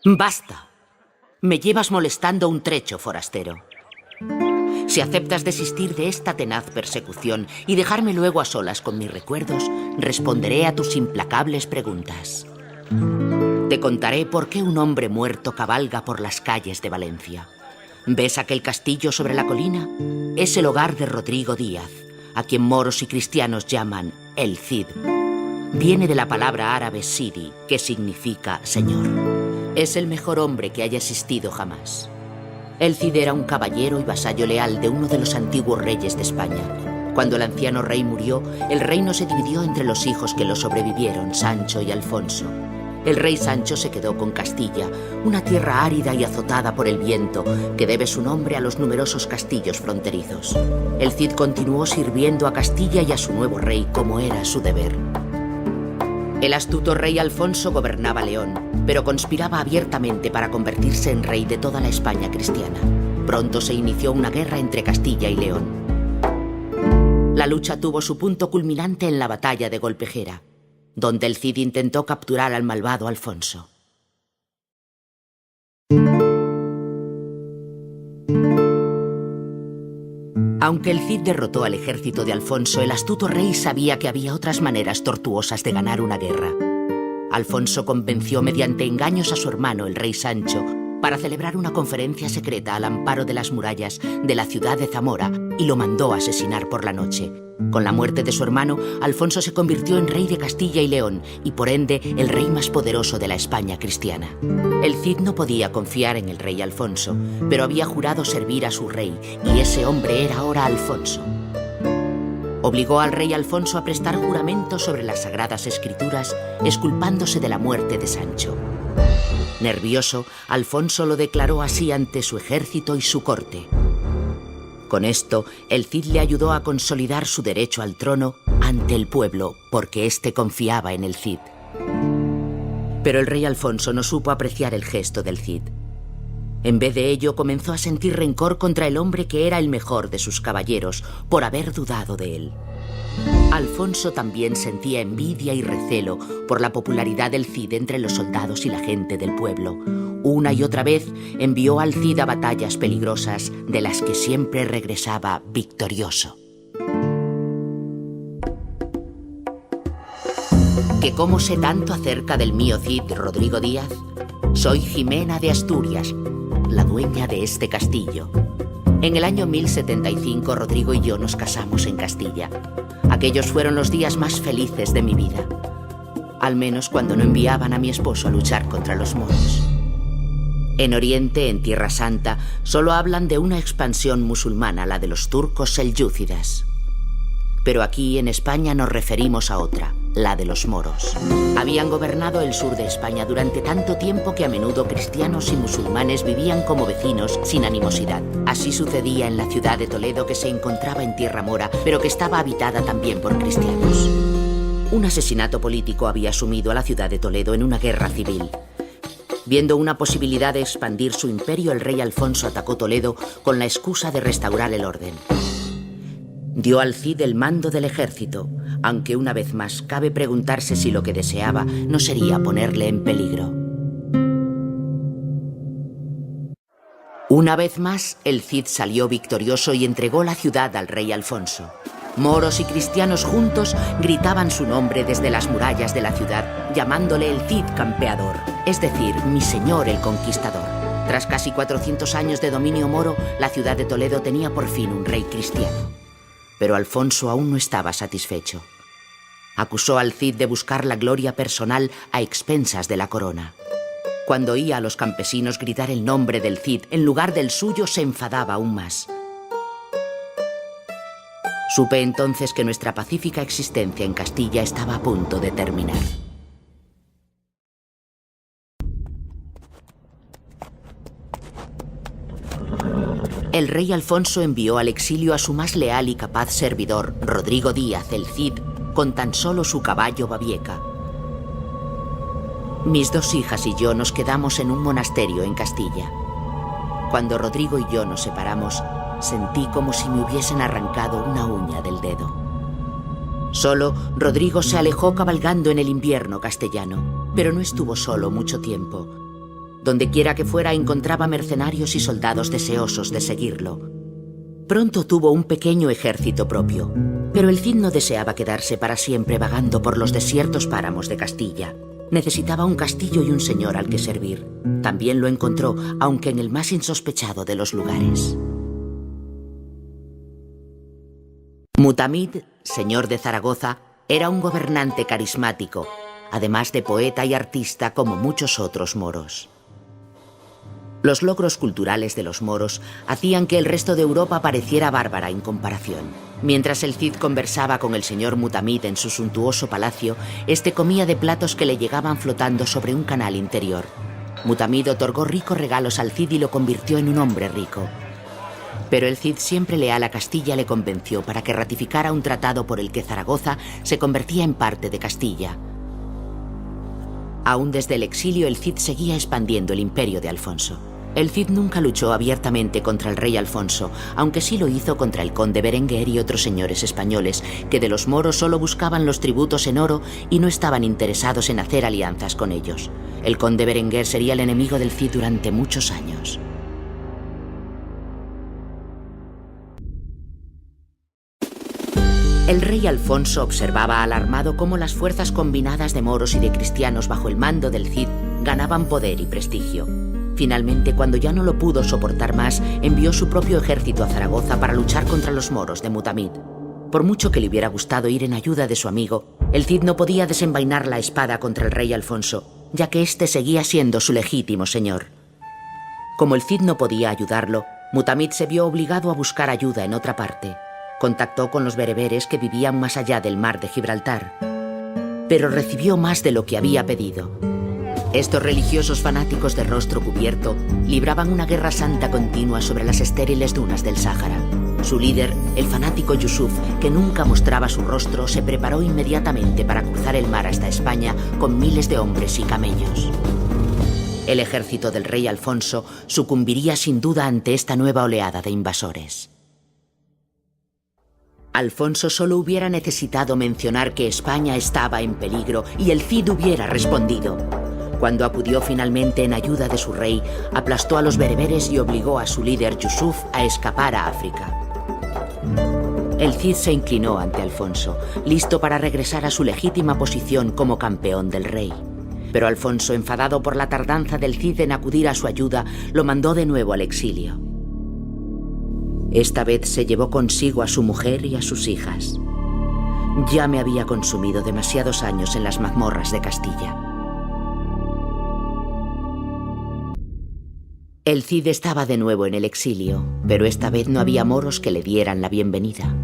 Basta. Me llevas molestando un trecho, forastero. Si aceptas desistir de esta tenaz persecución y dejarme luego a solas con mis recuerdos, responderé a tus implacables preguntas. Te contaré por qué un hombre muerto cabalga por las calles de Valencia. ¿Ves aquel castillo sobre la colina? Es el hogar de Rodrigo Díaz, a quien moros y cristianos llaman el Cid. Viene de la palabra árabe Sidi, que significa señor. Es el mejor hombre que haya existido jamás. El Cid era un caballero y vasallo leal de uno de los antiguos reyes de España. Cuando el anciano rey murió, el reino se dividió entre los hijos que lo sobrevivieron, Sancho y Alfonso. El rey Sancho se quedó con Castilla, una tierra árida y azotada por el viento, que debe su nombre a los numerosos castillos fronterizos. El Cid continuó sirviendo a Castilla y a su nuevo rey como era su deber. El astuto rey Alfonso gobernaba León, pero conspiraba abiertamente para convertirse en rey de toda la España cristiana. Pronto se inició una guerra entre Castilla y León. La lucha tuvo su punto culminante en la batalla de Golpejera, donde el Cid intentó capturar al malvado Alfonso. Aunque el Cid derrotó al ejército de Alfonso, el astuto rey sabía que había otras maneras tortuosas de ganar una guerra. Alfonso convenció mediante engaños a su hermano, el rey Sancho, para celebrar una conferencia secreta al amparo de las murallas de la ciudad de Zamora y lo mandó a asesinar por la noche. Con la muerte de su hermano, Alfonso se convirtió en rey de Castilla y León y, por ende, el rey más poderoso de la España cristiana. El Cid no podía confiar en el rey Alfonso, pero había jurado servir a su rey, y ese hombre era ahora Alfonso. Obligó al rey Alfonso a prestar juramento sobre las Sagradas Escrituras, exculpándose de la muerte de Sancho. Nervioso, Alfonso lo declaró así ante su ejército y su corte. Con esto, el Cid le ayudó a consolidar su derecho al trono ante el pueblo, porque éste confiaba en el Cid. Pero el rey Alfonso no supo apreciar el gesto del Cid. En vez de ello, comenzó a sentir rencor contra el hombre que era el mejor de sus caballeros, por haber dudado de él. Alfonso también sentía envidia y recelo por la popularidad del Cid entre los soldados y la gente del pueblo. Una y otra vez envió al Cid a batallas peligrosas de las que siempre regresaba victorioso. ¿Que cómo sé tanto acerca del mío Cid, Rodrigo Díaz? Soy Jimena de Asturias, la dueña de este castillo. En el año 1075, Rodrigo y yo nos casamos en Castilla. Aquellos fueron los días más felices de mi vida. Al menos cuando no enviaban a mi esposo a luchar contra los moros. En Oriente, en Tierra Santa, solo hablan de una expansión musulmana, la de los turcos selyúcidas. Pero aquí, en España, nos referimos a otra, la de los moros. Habían gobernado el sur de España durante tanto tiempo que a menudo cristianos y musulmanes vivían como vecinos sin animosidad. Así sucedía en la ciudad de Toledo, que se encontraba en tierra mora, pero que estaba habitada también por cristianos. Un asesinato político había sumido a la ciudad de Toledo en una guerra civil. Viendo una posibilidad de expandir su imperio, el rey Alfonso atacó Toledo con la excusa de restaurar el orden. Dio al Cid el mando del ejército, aunque una vez más cabe preguntarse si lo que deseaba no sería ponerle en peligro. Una vez más, el Cid salió victorioso y entregó la ciudad al rey Alfonso. Moros y cristianos juntos gritaban su nombre desde las murallas de la ciudad, llamándole el Cid campeador, es decir, mi señor el conquistador. Tras casi 400 años de dominio moro, la ciudad de Toledo tenía por fin un rey cristiano. Pero Alfonso aún no estaba satisfecho. Acusó al Cid de buscar la gloria personal a expensas de la corona. Cuando oía a los campesinos gritar el nombre del Cid en lugar del suyo, se enfadaba aún más. Supe entonces que nuestra pacífica existencia en Castilla estaba a punto de terminar. El rey Alfonso envió al exilio a su más leal y capaz servidor, Rodrigo Díaz, el Cid, con tan solo su caballo Babieca. Mis dos hijas y yo nos quedamos en un monasterio en Castilla. Cuando Rodrigo y yo nos separamos, sentí como si me hubiesen arrancado una uña del dedo. Solo, Rodrigo se alejó cabalgando en el invierno castellano, pero no estuvo solo mucho tiempo. Donde quiera que fuera encontraba mercenarios y soldados deseosos de seguirlo. Pronto tuvo un pequeño ejército propio, pero el Cid no deseaba quedarse para siempre vagando por los desiertos páramos de Castilla. Necesitaba un castillo y un señor al que servir. También lo encontró, aunque en el más insospechado de los lugares. Mutamid, señor de Zaragoza, era un gobernante carismático, además de poeta y artista como muchos otros moros. Los logros culturales de los moros hacían que el resto de Europa pareciera bárbara en comparación. Mientras el Cid conversaba con el señor Mutamid en su suntuoso palacio, este comía de platos que le llegaban flotando sobre un canal interior. Mutamid otorgó ricos regalos al Cid y lo convirtió en un hombre rico. Pero el Cid, siempre leal a Castilla, le convenció para que ratificara un tratado por el que Zaragoza se convertía en parte de Castilla. Aún desde el exilio, el Cid seguía expandiendo el imperio de Alfonso. El Cid nunca luchó abiertamente contra el rey Alfonso, aunque sí lo hizo contra el conde Berenguer y otros señores españoles, que de los moros solo buscaban los tributos en oro y no estaban interesados en hacer alianzas con ellos. El conde Berenguer sería el enemigo del Cid durante muchos años. El rey Alfonso observaba alarmado cómo las fuerzas combinadas de moros y de cristianos bajo el mando del Cid ganaban poder y prestigio. Finalmente, cuando ya no lo pudo soportar más, envió su propio ejército a Zaragoza para luchar contra los moros de Mutamid. Por mucho que le hubiera gustado ir en ayuda de su amigo, el Cid no podía desenvainar la espada contra el rey Alfonso, ya que éste seguía siendo su legítimo señor. Como el Cid no podía ayudarlo, Mutamid se vio obligado a buscar ayuda en otra parte. Contactó con los bereberes que vivían más allá del mar de Gibraltar, pero recibió más de lo que había pedido. Estos religiosos fanáticos de rostro cubierto libraban una guerra santa continua sobre las estériles dunas del Sáhara. Su líder, el fanático Yusuf, que nunca mostraba su rostro, se preparó inmediatamente para cruzar el mar hasta España con miles de hombres y camellos. El ejército del rey Alfonso sucumbiría sin duda ante esta nueva oleada de invasores. Alfonso solo hubiera necesitado mencionar que España estaba en peligro y el Cid hubiera respondido. Cuando acudió finalmente en ayuda de su rey, aplastó a los bereberes y obligó a su líder Yusuf a escapar a África. El Cid se inclinó ante Alfonso, listo para regresar a su legítima posición como campeón del rey. Pero Alfonso, enfadado por la tardanza del Cid en acudir a su ayuda, lo mandó de nuevo al exilio. Esta vez se llevó consigo a su mujer y a sus hijas. Ya me había consumido demasiados años en las mazmorras de Castilla. El Cid estaba de nuevo en el exilio, pero esta vez no había moros que le dieran la bienvenida.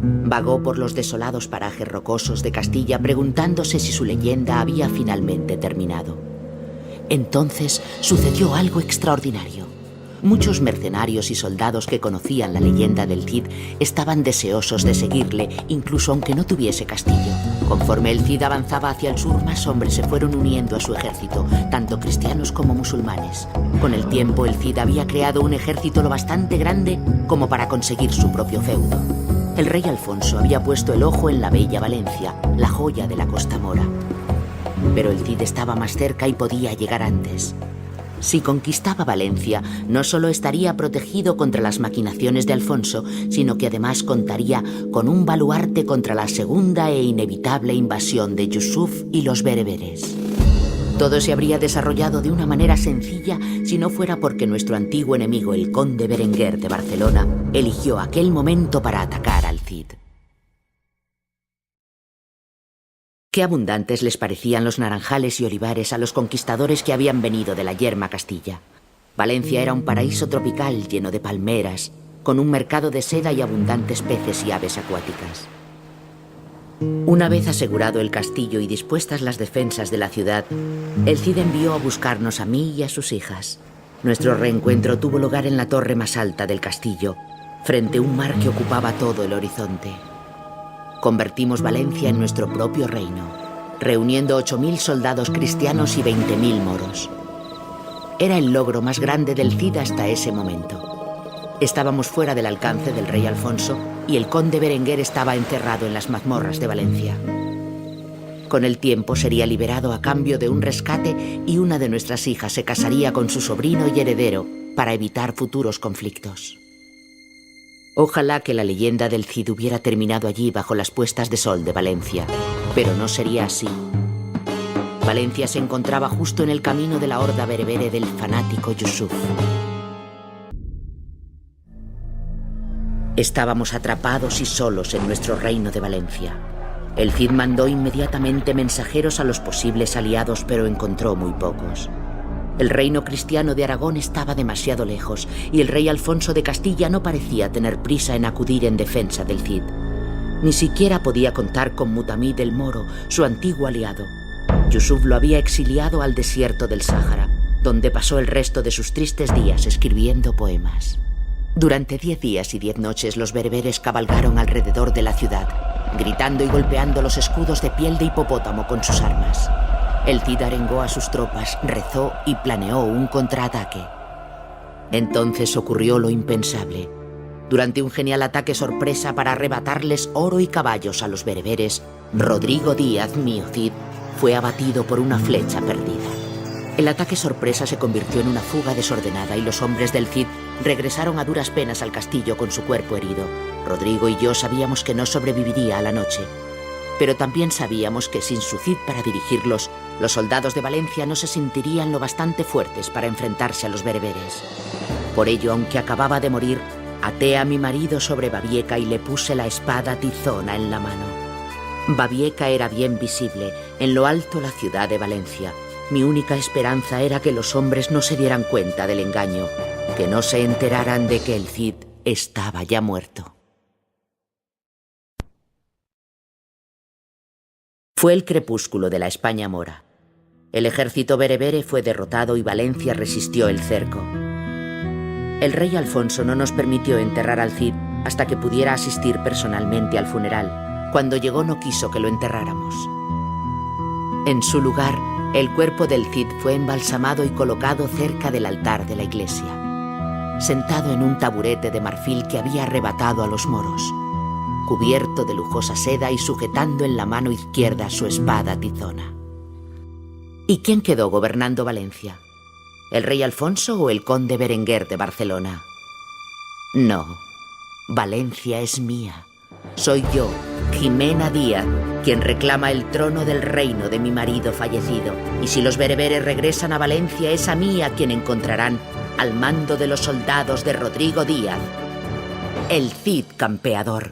Vagó por los desolados parajes rocosos de Castilla preguntándose si su leyenda había finalmente terminado. Entonces sucedió algo extraordinario. Muchos mercenarios y soldados que conocían la leyenda del Cid estaban deseosos de seguirle, incluso aunque no tuviese castillo. Conforme el Cid avanzaba hacia el sur, más hombres se fueron uniendo a su ejército, tanto cristianos como musulmanes. Con el tiempo, el Cid había creado un ejército lo bastante grande como para conseguir su propio feudo. El rey Alfonso había puesto el ojo en la bella Valencia, la joya de la Costa Mora. Pero el Cid estaba más cerca y podía llegar antes. Si conquistaba Valencia, no solo estaría protegido contra las maquinaciones de Alfonso, sino que además contaría con un baluarte contra la segunda e inevitable invasión de Yusuf y los bereberes. Todo se habría desarrollado de una manera sencilla si no fuera porque nuestro antiguo enemigo, el conde Berenguer de Barcelona, eligió aquel momento para atacar al Cid. Qué abundantes les parecían los naranjales y olivares a los conquistadores que habían venido de la yerma Castilla. Valencia era un paraíso tropical lleno de palmeras, con un mercado de seda y abundantes peces y aves acuáticas. Una vez asegurado el castillo y dispuestas las defensas de la ciudad, el Cid envió a buscarnos a mí y a sus hijas. Nuestro reencuentro tuvo lugar en la torre más alta del castillo, frente a un mar que ocupaba todo el horizonte. Convertimos Valencia en nuestro propio reino, reuniendo 8.000 soldados cristianos y 20.000 moros. Era el logro más grande del Cid hasta ese momento. Estábamos fuera del alcance del rey Alfonso y el conde Berenguer estaba encerrado en las mazmorras de Valencia. Con el tiempo sería liberado a cambio de un rescate y una de nuestras hijas se casaría con su sobrino y heredero para evitar futuros conflictos. Ojalá que la leyenda del Cid hubiera terminado allí bajo las puestas de sol de Valencia, pero no sería así. Valencia se encontraba justo en el camino de la horda berbere del fanático Yusuf. Estábamos atrapados y solos en nuestro reino de Valencia. El Cid mandó inmediatamente mensajeros a los posibles aliados, pero encontró muy pocos. El reino cristiano de Aragón estaba demasiado lejos y el rey Alfonso de Castilla no parecía tener prisa en acudir en defensa del Cid. Ni siquiera podía contar con Mutamid el Moro, su antiguo aliado. Yusuf lo había exiliado al desierto del Sáhara, donde pasó el resto de sus tristes días escribiendo poemas. Durante 10 días y 10 noches los berberes cabalgaron alrededor de la ciudad, gritando y golpeando los escudos de piel de hipopótamo con sus armas. El Cid arengó a sus tropas, rezó y planeó un contraataque. Entonces ocurrió lo impensable. Durante un genial ataque sorpresa para arrebatarles oro y caballos a los bereberes, Rodrigo Díaz, mío Cid, fue abatido por una flecha perdida. El ataque sorpresa se convirtió en una fuga desordenada y los hombres del Cid regresaron a duras penas al castillo con su cuerpo herido. Rodrigo y yo sabíamos que no sobreviviría a la noche, pero también sabíamos que sin su Cid para dirigirlos, los soldados de Valencia no se sentirían lo bastante fuertes para enfrentarse a los bereberes. Por ello, aunque acababa de morir, até a mi marido sobre Babieca y le puse la espada tizona en la mano. Babieca era bien visible, en lo alto la ciudad de Valencia. Mi única esperanza era que los hombres no se dieran cuenta del engaño, que no se enteraran de que el Cid estaba ya muerto. Fue el crepúsculo de la España mora. El ejército berebere fue derrotado y Valencia resistió el cerco. El rey Alfonso no nos permitió enterrar al Cid hasta que pudiera asistir personalmente al funeral. Cuando llegó no quiso que lo enterráramos. En su lugar, el cuerpo del Cid fue embalsamado y colocado cerca del altar de la iglesia, sentado en un taburete de marfil que había arrebatado a los moros, cubierto de lujosa seda y sujetando en la mano izquierda su espada tizona. ¿Y quién quedó gobernando Valencia? ¿El rey Alfonso o el conde Berenguer de Barcelona? No, Valencia es mía. Soy yo, Jimena Díaz, quien reclama el trono del reino de mi marido fallecido. Y si los bereberes regresan a Valencia, es a mí a quien encontrarán al mando de los soldados de Rodrigo Díaz, el Cid campeador.